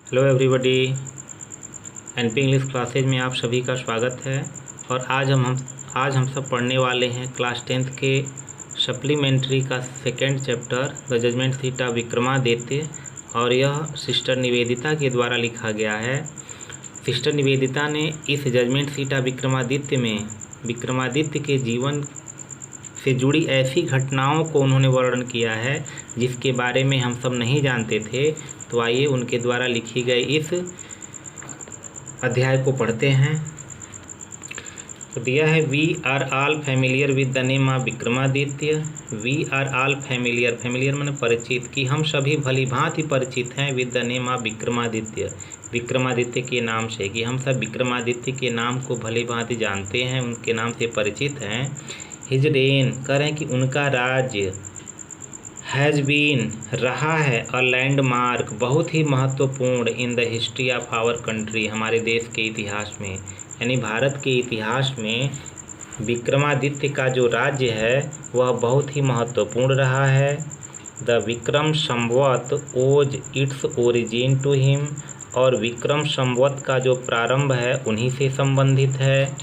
Hello everybody, NP English classes में आप सभी का स्वागत है। और आज हम सब पढ़ने वाले हैं क्लास 10th के सप्लीमेंट्री का second chapter the judgement seat of Vikramaditya. और यह सिस्टर निवेदिता के द्वारा लिखा गया है। सिस्टर निवेदिता ने इस जजमेंट सीट ऑफ विक्रमादित्य में विक्रमादित्य के जीवन से जुड़ी ऐसी घटनाओं को उन्होंने वर्णन किया है जिसके बारे में हम सब नहीं जानते थे। तो आइए उनके द्वारा लिखी गई इस अध्याय को पढ़ते हैं। तो दिया है, we are all familiar with the name of Vikramaditya. We are all familiar माने परिचित, कि हम सभी भली भांति परिचित हैं with the name of Vikramaditya, Vikramaditya के नाम से, कि हम सब विक्रमादित्य के नाम को भली भांति जानते हैं, उनके नाम से परिचित हैं। हिज रेन, कह रहे हैं कि उनका राज्य, हैज़ बीन, रहा है, अ लैंडमार्क, बहुत ही महत्वपूर्ण, in the history of our country, हमारे देश के इतिहास में, यानी भारत के इतिहास में विक्रमादित्य का जो राज्य है वह बहुत ही महत्वपूर्ण रहा है। द विक्रम संवत ओज इट्स ओरिजिन टू हिम, और विक्रम संवत का जो प्रारंभ है उन्हीं से संबंधित है।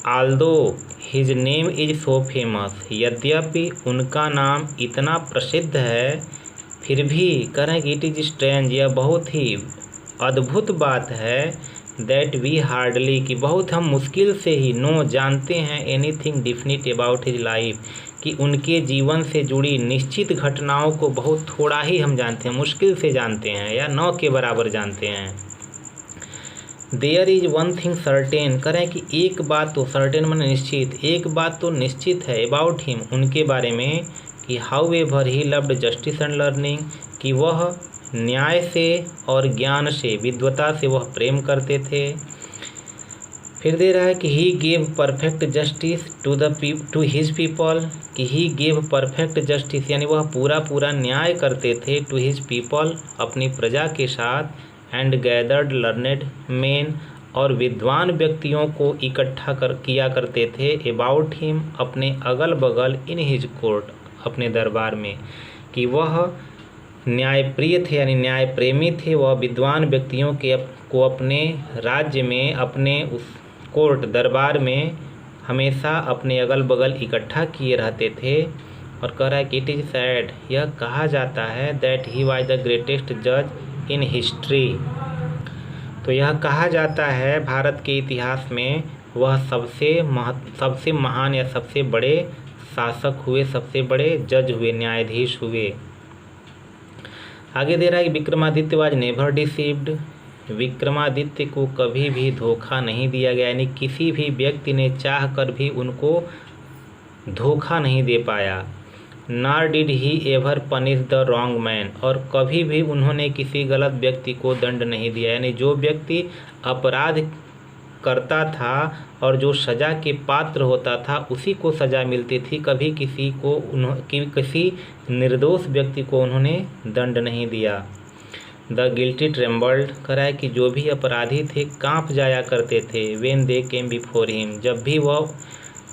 Aldous his name is so famous, यद्यपि उनका नाम इतना प्रसिद्ध है, फिर भी कह रहे हैं कि इट इज स्ट्रेंज, यह बहुत ही अद्भुत बात है, दैट वी हार्डली, कि बहुत हम मुश्किल से ही नो जानते हैं, anything definite about his life, कि उनके जीवन से जुड़ी निश्चित घटनाओं को बहुत थोड़ा ही हम जानते हैं, मुश्किल से जानते हैं या न के बराबर जानते हैं। There is one thing certain, करें कि एक बात तो, सर्टेन माने निश्चित, एक बात तो निश्चित है, अबाउट हिम, उनके बारे में, कि how ever he loved justice and learning, कि वह न्याय से और ज्ञान से, विद्वता से वह प्रेम करते थे। फिर दे रहा है कि he gave perfect justice to his people, कि ही गेव परफेक्ट जस्टिस, यानी वह पूरा न्याय करते थे, टू हिज पीपल, अपनी प्रजा के साथ, एंड गैदर्ड लर्नेड मेन, और विद्वान व्यक्तियों को इकट्ठा किया करते थे, अबाउट हिम, अपने अगल बगल, इन हिज कोर्ट, अपने दरबार में, कि वह न्यायप्रिय थे, यानी न्याय प्रेमी थे, वह विद्वान व्यक्तियों को अपने राज्य में, अपने उस कोर्ट दरबार में हमेशा अपने अगल बगल इकट्ठा किए रहते थे। और कह रहा है कि इट इज़ सैड, यह कहा जाता है, that he was the greatest जज इन हिस्ट्री, तो यह कहा जाता है भारत के इतिहास में वह सबसे महान या सबसे बड़े शासक हुए, सबसे बड़े जज हुए, न्यायाधीश हुए। आगे दे रहा है कि Vikramaditya was never deceived, Vikramaditya को कभी भी धोखा नहीं दिया गया, यानी किसी भी व्यक्ति ने चाह कर भी उनको धोखा नहीं दे पाया। Nor did he ever punish the wrong man, और कभी भी उन्होंने किसी गलत व्यक्ति को दंड नहीं दिया, यानी जो व्यक्ति अपराध करता था और जो सज़ा के पात्र होता था उसी को सज़ा मिलती थी, कभी किसी निर्दोष व्यक्ति को उन्होंने दंड नहीं दिया। द गिल्टी ट्रेम्बल्ड, करा है कि जो भी अपराधी थे कांप जाया करते थे, when they came before him, जब भी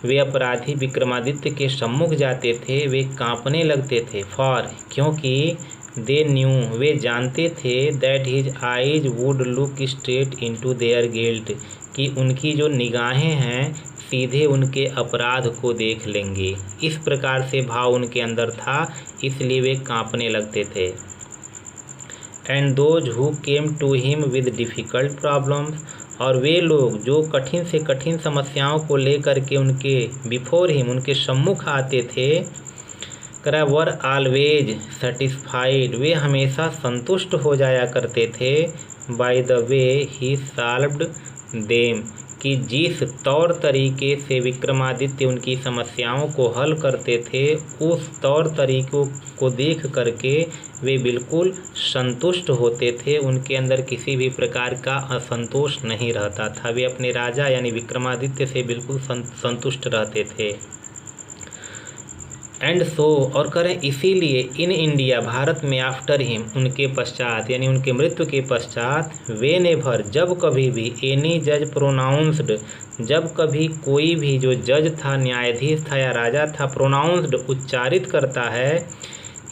वे अपराधी विक्रमादित्य के सम्मुख जाते थे वे कांपने लगते थे, फॉर, क्योंकि दे न्यू, वे जानते थे, that his eyes would look straight into their guilt, कि उनकी जो निगाहें हैं सीधे उनके अपराध को देख लेंगे। इस प्रकार से भाव उनके अंदर था, इसलिए वे कांपने लगते थे। And those who came to him with difficult problems, और वे लोग जो कठिन से कठिन समस्याओं को लेकर के उनके बिफोर हिम, उनके सम्मुख आते थे, करा वर ऑलवेज सेटिस्फाइड, वे हमेशा संतुष्ट हो जाया करते थे, by the way he solved them, कि जिस तौर तरीके से विक्रमादित्य उनकी समस्याओं को हल करते थे उस तौर तरीकों को देख करके वे बिल्कुल संतुष्ट होते थे, उनके अंदर किसी भी प्रकार का असंतोष नहीं रहता था, वे अपने राजा यानी विक्रमादित्य से बिल्कुल संतुष्ट रहते थे। एंड सो, और करें इसीलिए, इन इंडिया, भारत में, आफ्टर हिम, उनके पश्चात, यानी उनके मृत्यु के पश्चात, वेन एवर, जब कभी भी, एनी जज प्रोनाउंस्ड, जब कभी कोई भी जो जज था, न्यायाधीश था या राजा था, प्रोनाउंस्ड, उच्चारित करता है,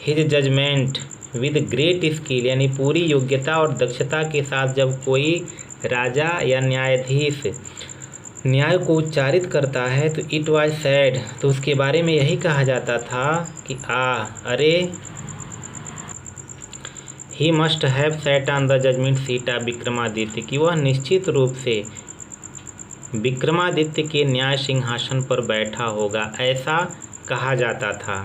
his judgement, with great skill यानी पूरी योग्यता और दक्षता के साथ जब कोई राजा या न्यायाधीश न्याय को उच्चारित करता है तो इट वाज सैड, तो उसके बारे में यही कहा जाता था कि अरे he must have sat on the judgement seat of Vikramaditya, कि वह निश्चित रूप से विक्रमादित्य के न्याय सिंहासन पर बैठा होगा, ऐसा कहा जाता था।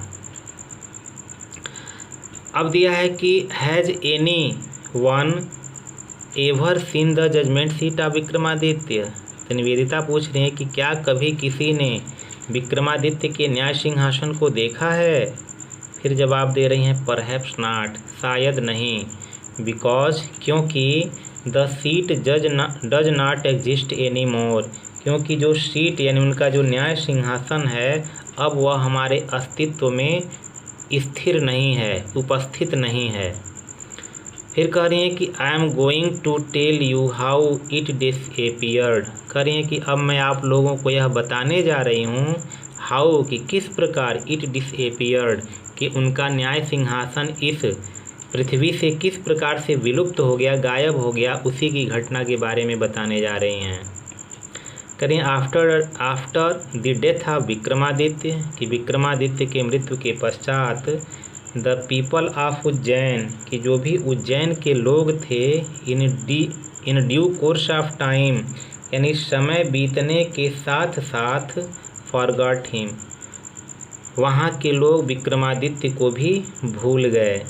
अब दिया है कि has anyone ever seen the judgement seat of Vikramaditya, तो निवेदिता पूछ रही है कि क्या कभी किसी ने विक्रमादित्य के न्याय सिंहासन को देखा है। फिर जवाब दे रही हैं परहैप्स नॉट, शायद नहीं, बिकॉज क्योंकि the seat does not exist any more, क्योंकि जो सीट यानी उनका जो न्याय सिंहासन है अब वह हमारे अस्तित्व में स्थिर नहीं है, उपस्थित नहीं है। फिर कह रही हैं कि I am going to tell you how it disappeared, कह रही हैं कि अब मैं आप लोगों को यह बताने जा रही हूँ हाउ कि किस प्रकार इट डिसएपियर्ड, कि उनका न्याय सिंहासन इस पृथ्वी से किस प्रकार से विलुप्त हो गया, गायब हो गया, उसी की घटना के बारे में बताने जा रही हैं। करें after the death of Vikramaditya, कि विक्रमादित्य के मृत्यु के पश्चात द पीपल ऑफ उज्जैन, कि जो भी उज्जैन के लोग थे in due course of time यानी समय बीतने के साथ साथ फॉरगॉट हिम, वहाँ के लोग विक्रमादित्य को भी भूल गए।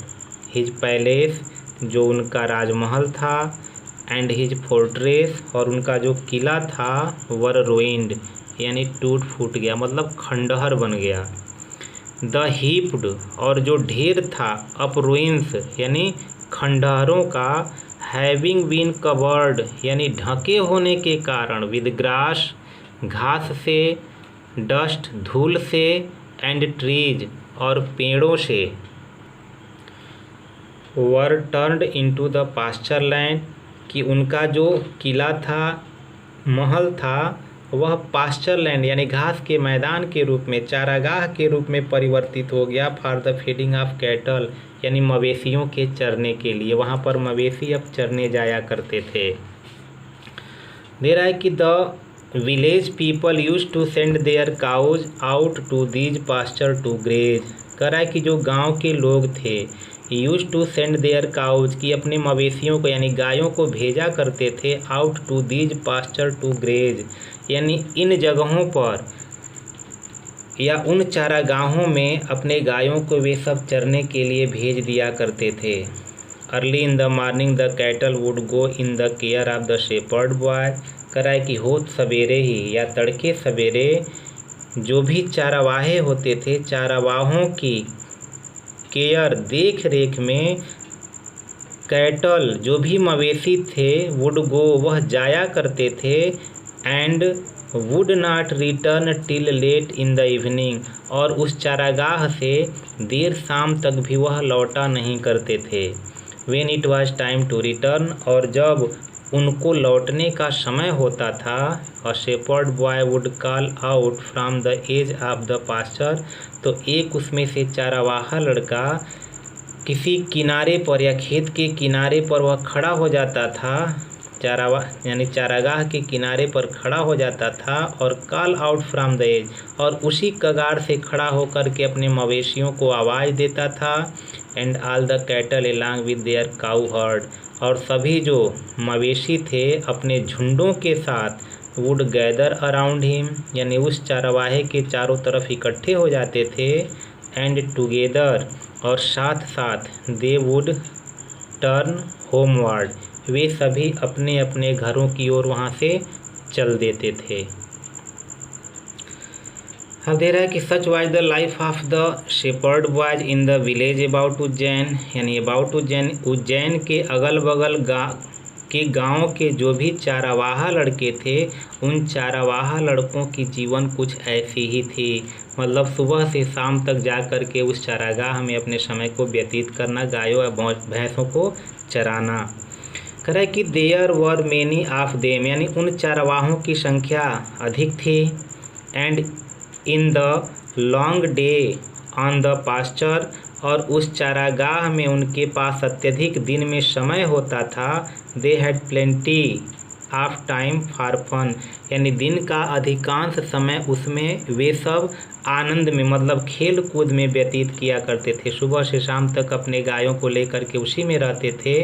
हिज पैलेस, जो उनका राजमहल था, एंड हिज फोर्ट्रेस, और उनका जो किला था, वर रुइंड यानी टूट फूट गया, मतलब खंडहर बन गया। द हीप्ड, और जो ढेर था, अप रुइंस यानी खंडहरों का, हैविंग बीन कवर्ड यानी ढके होने के कारण, विद ग्रास घास से, डस्ट धूल से, एंड ट्रीज और पेड़ों से, were turned into the pasture land, कि उनका जो किला था, महल था, वह पास्चर लैंड यानी घास के मैदान के रूप में, चारागाह के रूप में परिवर्तित हो गया। For the feeding of cattle यानी मवेशियों के चरने के लिए, वहाँ पर मवेशी अब चरने जाया करते थे। दे रहा है कि the village people use to send their cows out to these pasture to graze, कह रहा है कि जो गांव के लोग थे use to send their cows, कि अपने मवेशियों को यानी गायों को भेजा करते थे, out to these pasture to graze यानी इन जगहों पर या उन चारागाहों में अपने गायों को वे सब चरने के लिए भेज दिया करते थे। Early in the morning the cattle would go in the care of the shepherd boy, कराए कि होत सवेरे ही या तड़के सवेरे जो भी चारावाहे होते थे, चारावाहों की केयर देख रेख में, कैटल जो भी मवेशी थे, वुड गो वह जाया करते थे, and would not return till late in the evening, और उस चारागाह से देर शाम तक भी वह लौटा नहीं करते थे। When it was time to return, और जब उनको लौटने का समय होता था, a shepherd boy would call out from the edge of the pasture, तो एक उसमें से चारावाहा लड़का किसी किनारे पर या खेत के किनारे पर वह खड़ा हो जाता था, यानी चारागाह के किनारे पर खड़ा हो जाता था, और call out from the edge, और उसी कगार से खड़ा होकर के अपने मवेशियों को आवाज़ देता था। And all the cattle along with their cow heard, और सभी जो मवेशी थे अपने झुंडों के साथ वुड गैदर अराउंड हिम यानी उस चारवाहे के चारों तरफ इकट्ठे हो जाते थे। एंड टुगेदर, और साथ साथ दे वुड टर्न होमवर्ड, वे सभी अपने अपने घरों की ओर वहाँ से चल देते थे। अब दे रहा है कि such was the life of the shepherd boys in the village about Ujjain, यानी अबाउट उज्जैन, उज्जैन के अगल बगल गाँव के जो भी चारावाहा लड़के थे, उन चारावाहा लड़कों की जीवन कुछ ऐसी ही थी। मतलब सुबह से शाम तक जा कर के उस चारागाह में अपने समय को व्यतीत करना, गायों या भैंसों को चराना। कह रहा है कि there were many of them, यानी उन चारावाहों की संख्या अधिक थी। And in the long day on the pasture, और उस चारागाह में उनके पास अत्यधिक दिन में समय होता था। They had plenty of time for fun, यानी दिन का अधिकांश समय उसमें वे सब आनंद में मतलब खेल कूद में व्यतीत किया करते थे। सुबह से शाम तक अपने गायों को लेकर के उसी में रहते थे।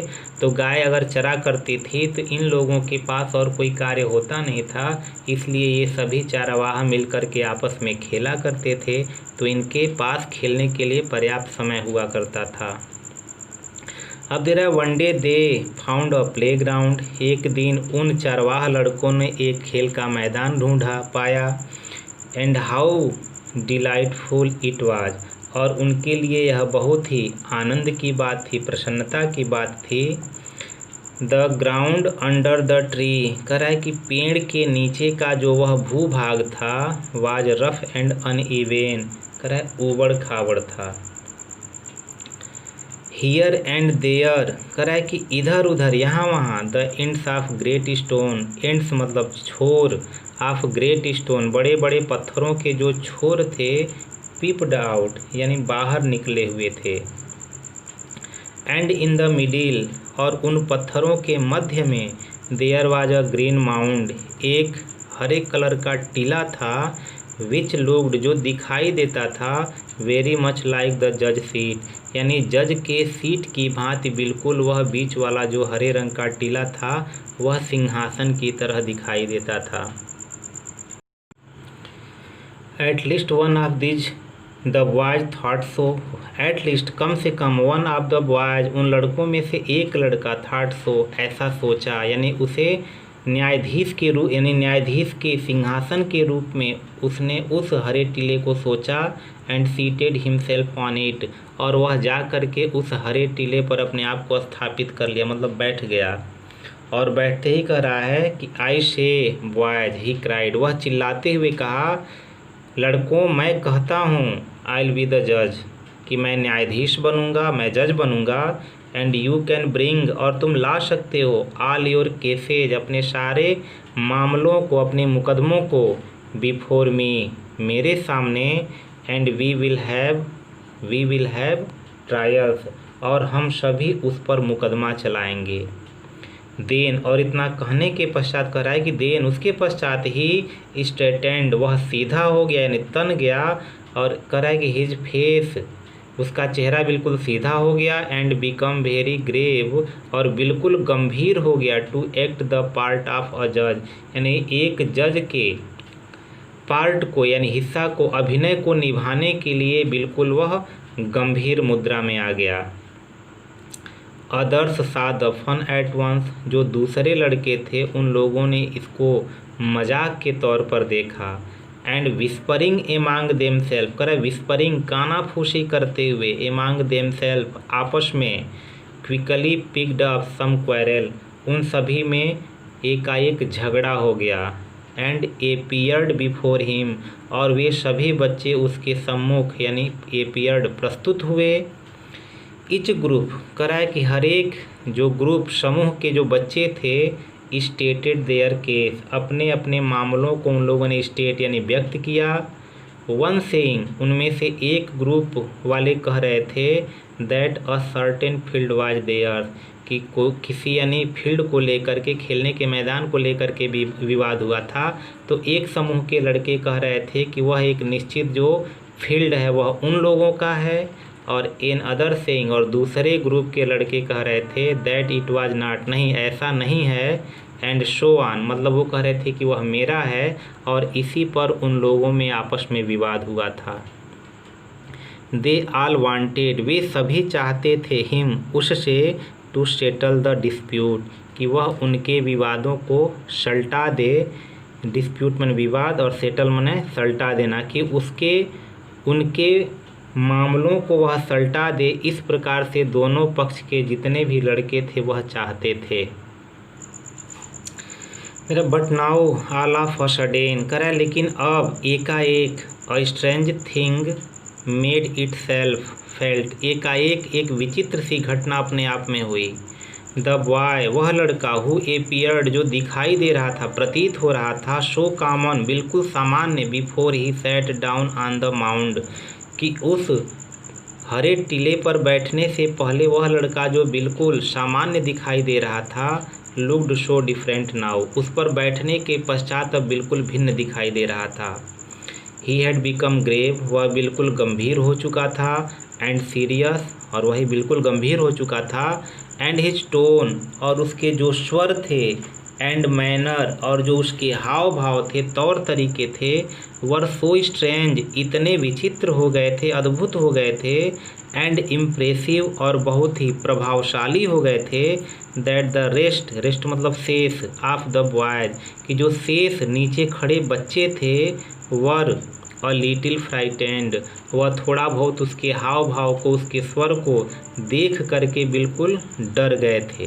तो गाय अगर चरा करती थी तो इन लोगों के पास और कोई कार्य होता नहीं था, इसलिए ये सभी चारावाह मिलकर के आपस में खेला करते थे। तो इनके पास खेलने के लिए पर्याप्त समय हुआ करता था। अब दे रहा है one day they found a playground, एक दिन उन चारवाह लड़कों ने एक खेल का मैदान ढूंढा पाया। And how delightful it was, और उनके लिए यह बहुत ही आनंद की बात थी, प्रसन्नता की बात थी। The ground under the tree, कह रहा है कि पेड़ के नीचे का जो वह भूभाग था वाज रफ एंड अनइवन, कह रहा है ऊबड़ खाबड़ था। हियर एंड देयर, कह रहा है कि इधर उधर यहाँ वहाँ। The ends of great stone, ends मतलब छोर, ऑफ ग्रेट स्टोन बड़े बड़े पत्थरों के जो छोर थे, पीप्ड आउट यानी बाहर निकले हुए थे। एंड इन द मिडिल, और उन पत्थरों के मध्य में there was a green mound, एक हरे कलर का टीला था। विच लुक्ड, जो दिखाई देता था, वेरी मच लाइक द जज सीट, यानी जज के सीट की भांति बिल्कुल वह बीच वाला जो हरे रंग का टीला था वह सिंहासन की तरह दिखाई देता था। At least one of these the boys thought so, at least कम से कम वन ऑफ द बॉयज, उन लड़कों में से एक लड़का थॉट सो ऐसा सोचा, यानी उसे न्यायाधीश के रूप यानी न्यायाधीश के सिंहासन के रूप में उसने उस हरे टीले को सोचा। And seated himself on it, और वह जा कर के उस हरे टीले पर अपने आप को स्थापित कर लिया, मतलब बैठ गया। और बैठते ही कह रहा है कि आई से बॉयज ही क्राइड, वह चिल्लाते हुए कहा, लड़कों मैं कहता हूँ आई विल बी द जज, कि मैं न्यायाधीश बनूंगा, मैं जज बनूंगा। एंड यू कैन ब्रिंग, और तुम ला सकते हो, ऑल योर केसेज, अपने सारे मामलों को, अपने मुकदमों को, बिफोर मी, मेरे सामने। And we will have trials, और हम सभी उस पर मुकदमा चलाएंगे। देन, और इतना कहने के पश्चात कह रहा है कि देन, उसके पश्चात ही स्ट्रेटेंड, वह सीधा हो गया यानी तन गया। और कह रहा है कि हिज फेस, उसका चेहरा बिल्कुल सीधा हो गया। एंड बिकम वेरी ग्रेव, और बिल्कुल गंभीर हो गया। To act the part of a जज, यानी एक जज के पार्ट को यानी हिस्सा को, अभिनय को निभाने के लिए बिल्कुल वह गंभीर मुद्रा में आ गया। अदर्स सा द फन एट वंस, जो दूसरे लड़के थे उन लोगों ने इसको मजाक के तौर पर देखा। एंड विस्परिंग एमांग देमसेल्फ, करे विस्परिंग कानाफूसी करते हुए, एमांग देमसेल्फ आपस में, quickly picked up some quarrel, उन सभी में एकाएक झगड़ा हो गया। एंड एपियर्ड बिफोर हिम, और वे सभी बच्चे उसके सम्मुख यानी एपियर्ड प्रस्तुत हुए। इच ग्रुप, करा है कि हर एक जो ग्रुप समूह के जो बच्चे थे, स्टेटेड देयर केस, अपने अपने मामलों को उन लोगों ने स्टेट यानी व्यक्त किया। वन सेइंग, उनमें से एक ग्रुप वाले कह रहे थे, that a certain field was there, कि किसी यानी फील्ड को लेकर के, खेलने के मैदान को लेकर के भी विवाद हुआ था। तो एक समूह के लड़के कह रहे थे कि वह एक निश्चित जो फील्ड है वह उन लोगों का है, और इन अदर सेइंग, और दूसरे ग्रुप के लड़के कह रहे थे, दैट इट वाज नॉट, नहीं ऐसा नहीं है। एंड शो ऑन, मतलब वो कह रहे थे कि वह मेरा है, और इसी पर उन लोगों में आपस में विवाद हुआ था। दे ऑल वांटेड, वे सभी चाहते थे, हिम उससे, टू सेटल द डिस्प्यूट, कि वह उनके विवादों को सल्टा दे। डिस्प्यूट माने विवाद और सेटल माने सल्टा देना, कि उनके मामलों को वह सल्टा दे। इस प्रकार से दोनों पक्ष के जितने भी लड़के थे वह चाहते थे। मेरा but now all of a sudden, करा लेकिन अब एकाएक, a strange thing made it self felt, एकाएक एक विचित्र सी घटना अपने आप में हुई। द बॉय, वह लड़का, हु एपियर्ड, जो दिखाई दे रहा था, प्रतीत हो रहा था, सो कॉमन, बिल्कुल सामान्य, before he sat down on the mound, कि उस हरे टीले पर बैठने से पहले वह लड़का जो बिल्कुल सामान्य दिखाई दे रहा था, लुक्ड सो डिफरेंट नाउ, उस पर बैठने के पश्चात अब बिल्कुल भिन्न दिखाई दे रहा था। ही हैड बिकम ग्रेव, वह बिल्कुल गंभीर हो चुका था, एंड सीरियस, और वही बिल्कुल गंभीर हो चुका था, एंड हिज टोन, और उसके जो स्वर थे, एंड मैनर, और जो उसके हाव भाव थे, तौर तरीके थे, वर सो स्ट्रेंज, इतने विचित्र हो गए थे, अद्भुत हो गए थे, एंड इम्प्रेसिव, और बहुत ही प्रभावशाली हो गए थे, दैट द रेस्ट मतलब शेष, ऑफ द बॉयज, कि जो शेष नीचे खड़े बच्चे थे, वर अ लिटिल फ्राइटेंड, वह थोड़ा बहुत उसके हाव भाव को, उसके स्वर को देख करके बिल्कुल डर गए थे।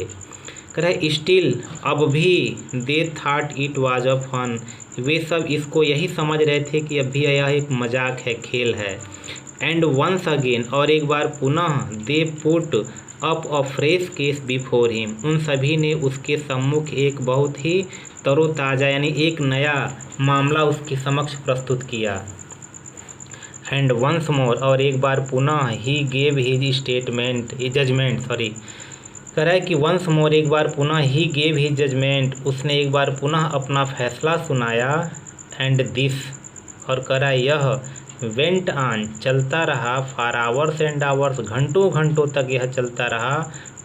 कह रहे स्टिल, अब भी, they thought it was a fun, वे सब इसको यही समझ रहे थे कि अब भी यह एक मजाक है, खेल है। एंड वंस अगेन, और एक बार पुनः, they put up a fresh case before him, उन सभी ने उसके सम्मुख एक बहुत ही तरोताज़ा यानी एक नया मामला उसके समक्ष प्रस्तुत किया। एंड वंस मोर, और एक बार पुनः, ही गेव हिज जजमेंट कह रहा है कि वंस मोर, एक बार पुनः, ही गेव हिज जजमेंट, उसने एक बार पुनः अपना फैसला सुनाया। एंड दिस, और कह रहा है यह, वेंट ऑन, चलता रहा, फॉर आवर्स एंड आवर्स, घंटों घंटों तक यह चलता रहा,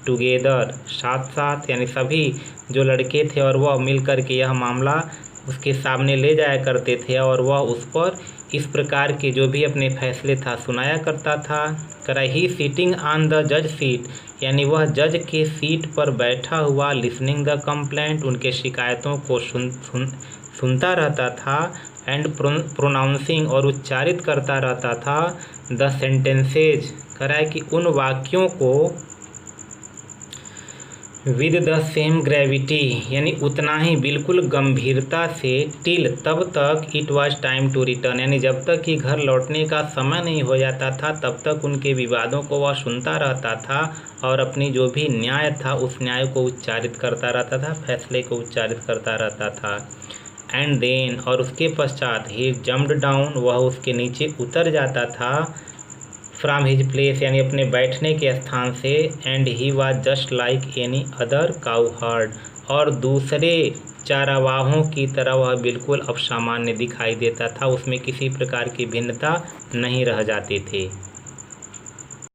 टुगेदर, साथ साथ, यानी सभी जो लड़के थे और वह मिल कर के यह मामला उसके सामने ले जाया करते थे, और वह उस पर इस प्रकार के जो भी अपने फैसले था सुनाया करता था। करा ही सिटिंग ऑन द जज सीट, यानी वह जज के सीट पर बैठा हुआ, लिसनिंग द कंप्लेंट, उनके शिकायतों को सुनता रहता था, एंड प्रोनाउंसिंग, और उच्चारित करता रहता था, द सेंटेंसेज, करा है कि उन वाक्यों को, विद द सेम ग्रेविटी, यानी उतना ही बिल्कुल गंभीरता से, टिल, तब तक, it was time to return, यानी जब तक कि घर लौटने का समय नहीं हो जाता था तब तक उनके विवादों को वह सुनता रहता था, और अपनी जो भी न्याय था उस न्याय को उच्चारित करता रहता था, फैसले को उच्चारित करता रहता था। एंड देन, और उसके पश्चात, ही जम्प्ड डाउन, वह उसके नीचे उतर जाता था, फ्रॉम हिज प्लेस, यानी अपने बैठने के स्थान से, and he was just like any other cow heard, और दूसरे चारावाहों की तरह वह बिल्कुल अब सामान्य दिखाई देता था, उसमें किसी प्रकार की भिन्नता नहीं रह जाती थी।